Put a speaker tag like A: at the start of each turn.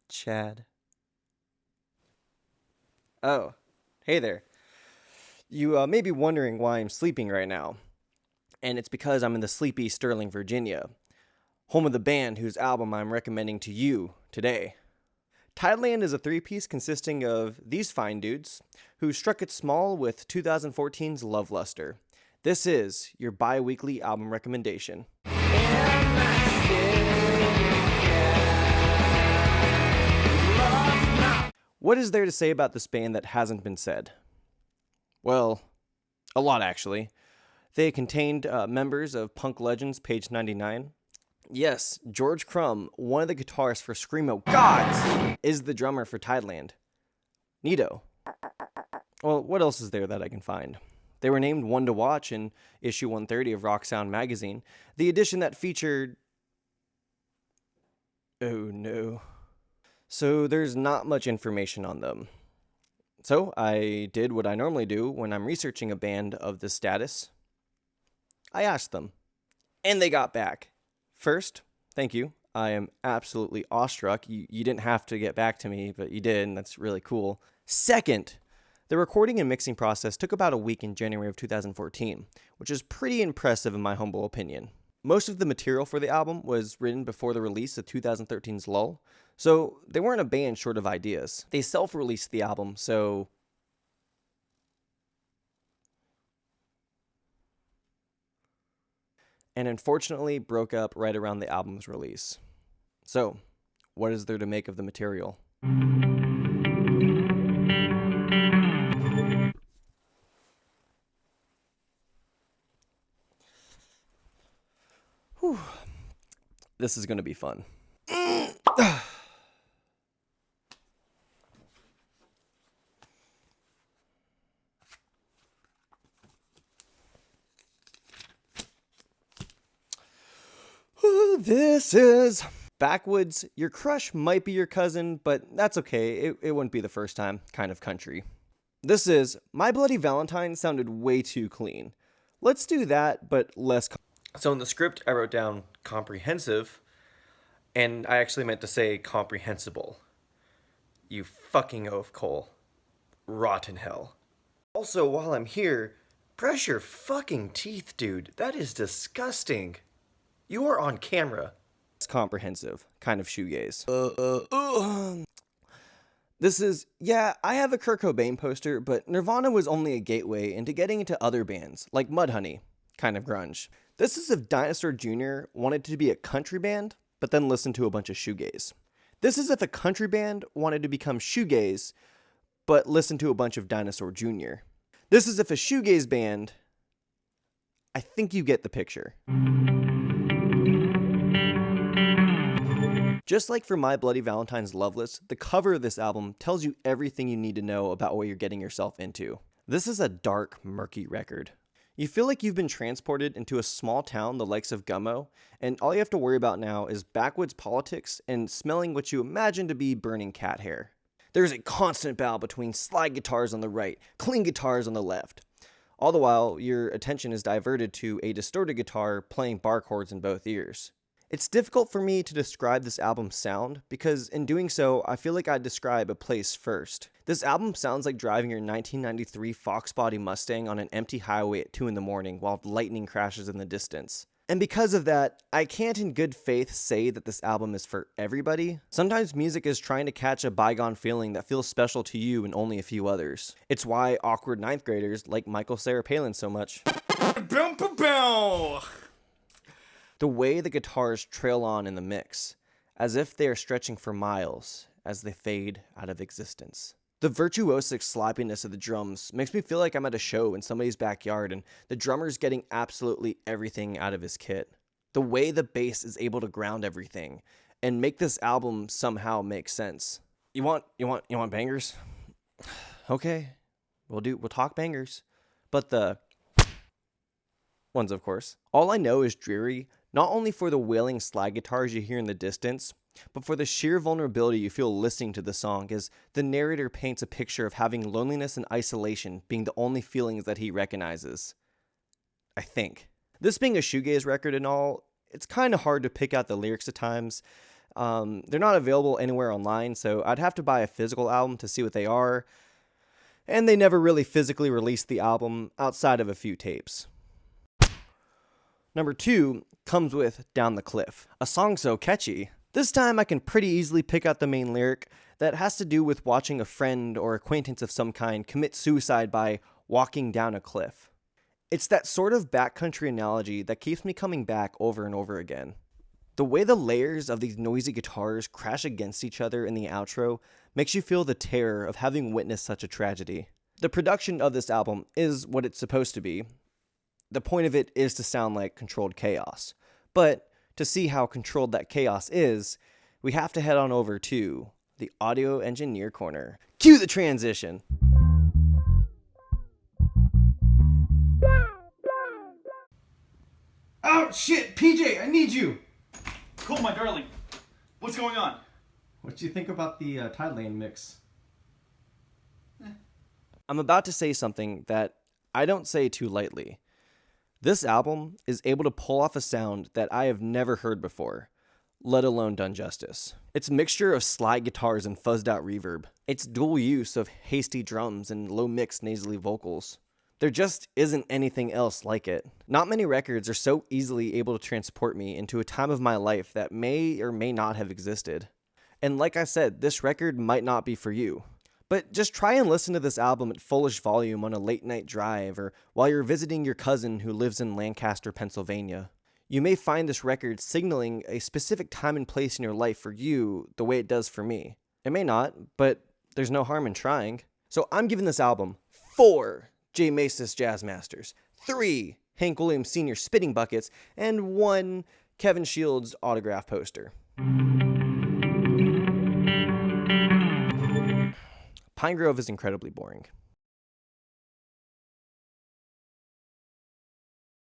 A: Chad. Oh, hey there. You may be wondering why I'm sleeping right now. And it's because I'm in the sleepy Sterling, Virginia, home of the band whose album I'm recommending to you today. Tideland is a three-piece consisting of these fine dudes who struck it small with 2014's Love Luster. This is your bi-weekly album recommendation. What is there to say about this band that hasn't been said? Well, a lot actually. They contained members of punk legends Page 99. Yes, George Crumb, one of the guitarists for Screamo Gods, is the drummer for Tideland. Neato. Well, what else is there that I can find? They were named One to Watch in issue 130 of Rock Sound magazine, the edition that featured... Oh no. So there's not much information on them. So I did what I normally do when I'm researching a band of this status. I asked them, and they got back. First, thank you. I am absolutely awestruck. You didn't have to get back to me, but you did, and that's really cool. Second, the recording and mixing process took about a week in January of 2014, which is pretty impressive in my humble opinion. Most of the material for the album was written before the release of 2013's Lull, so they weren't a band short of ideas. They self-released the album, so... and unfortunately broke up right around the album's release. So, what is there to make of the material? Whew. This is going to be fun. This is Backwoods. Your crush might be your cousin, but that's okay. It wouldn't be the first time. Kind of country. This is My Bloody Valentine sounded way too clean. Let's do that, but less. So in the script, I wrote down comprehensive, and I actually meant to say comprehensible. You fucking oaf, Cole. Rotten hell. Also, while I'm here, brush your fucking teeth, dude. That is disgusting. You are on camera. It's comprehensive. Kind of shoegaze. This is, yeah, I have a Kurt Cobain poster, but Nirvana was only a gateway into getting into other bands, like Mudhoney. Kind of grunge. This is if Dinosaur Jr. wanted to be a country band, but then listened to a bunch of shoegaze. This is if a country band wanted to become shoegaze, but listened to a bunch of Dinosaur Jr. This is if a shoegaze band... I think you get the picture. Just like for My Bloody Valentine's Loveless, the cover of this album tells you everything you need to know about what you're getting yourself into. This is a dark, murky record. You feel like you've been transported into a small town the likes of Gummo, and all you have to worry about now is backwoods politics and smelling what you imagine to be burning cat hair. There's a constant battle between slide guitars on the right, clean guitars on the left. All the while, your attention is diverted to a distorted guitar playing bar chords in both ears. It's difficult for me to describe this album's sound, because in doing so, I feel like I'd describe a place first. This album sounds like driving your 1993 Fox Body Mustang on an empty highway at 2 in the morning while lightning crashes in the distance. And because of that, I can't in good faith say that this album is for everybody. Sometimes music is trying to catch a bygone feeling that feels special to you and only a few others. It's why awkward 9th graders like Michael Cera Palin so much. The way the guitars trail on in the mix, as if they are stretching for miles as they fade out of existence. The virtuosic sloppiness of the drums makes me feel like I'm at a show in somebody's backyard and the drummer's getting absolutely everything out of his kit. The way the bass is able to ground everything and make this album somehow make sense. You want bangers? Okay, we'll talk bangers. But the ones, of course. All I know is dreary, not only for the wailing slide guitars you hear in the distance, but for the sheer vulnerability you feel listening to the song as the narrator paints a picture of having loneliness and isolation being the only feelings that he recognizes. I think. This being a shoegaze record and all, it's kind of hard to pick out the lyrics at times. They're not available anywhere online, so I'd have to buy a physical album to see what they are. And they never really physically released the album outside of a few tapes. Number 2 comes with Down the Cliff, a song so catchy. This time I can pretty easily pick out the main lyric that has to do with watching a friend or acquaintance of some kind commit suicide by walking down a cliff. It's that sort of backcountry analogy that keeps me coming back over and over again. The way the layers of these noisy guitars crash against each other in the outro makes you feel the terror of having witnessed such a tragedy. The production of this album is what it's supposed to be. The point of it is to sound like controlled chaos. But to see how controlled that chaos is, we have to head on over to the audio engineer corner. Cue the transition!
B: Oh shit, PJ, I need you! Cool, my darling. What's going on?
A: What do you think about the Tideland mix? I'm about to say something that I don't say too lightly. This album is able to pull off a sound that I have never heard before, let alone done justice. Its mixture of slide guitars and fuzzed out reverb. Its dual use of hasty drums and low mixed nasally vocals. There just isn't anything else like it. Not many records are so easily able to transport me into a time of my life that may or may not have existed. And like I said, this record might not be for you. But just try and listen to this album at fullish volume on a late night drive or while you're visiting your cousin who lives in Lancaster, Pennsylvania. You may find this record signaling a specific time and place in your life for you the way it does for me. It may not, but there's no harm in trying. So I'm giving this album 4 J. Macis Jazz Masters, 3 Hank Williams Sr. Spitting Buckets, and 1 Kevin Shields autograph poster. Pine Grove is incredibly boring.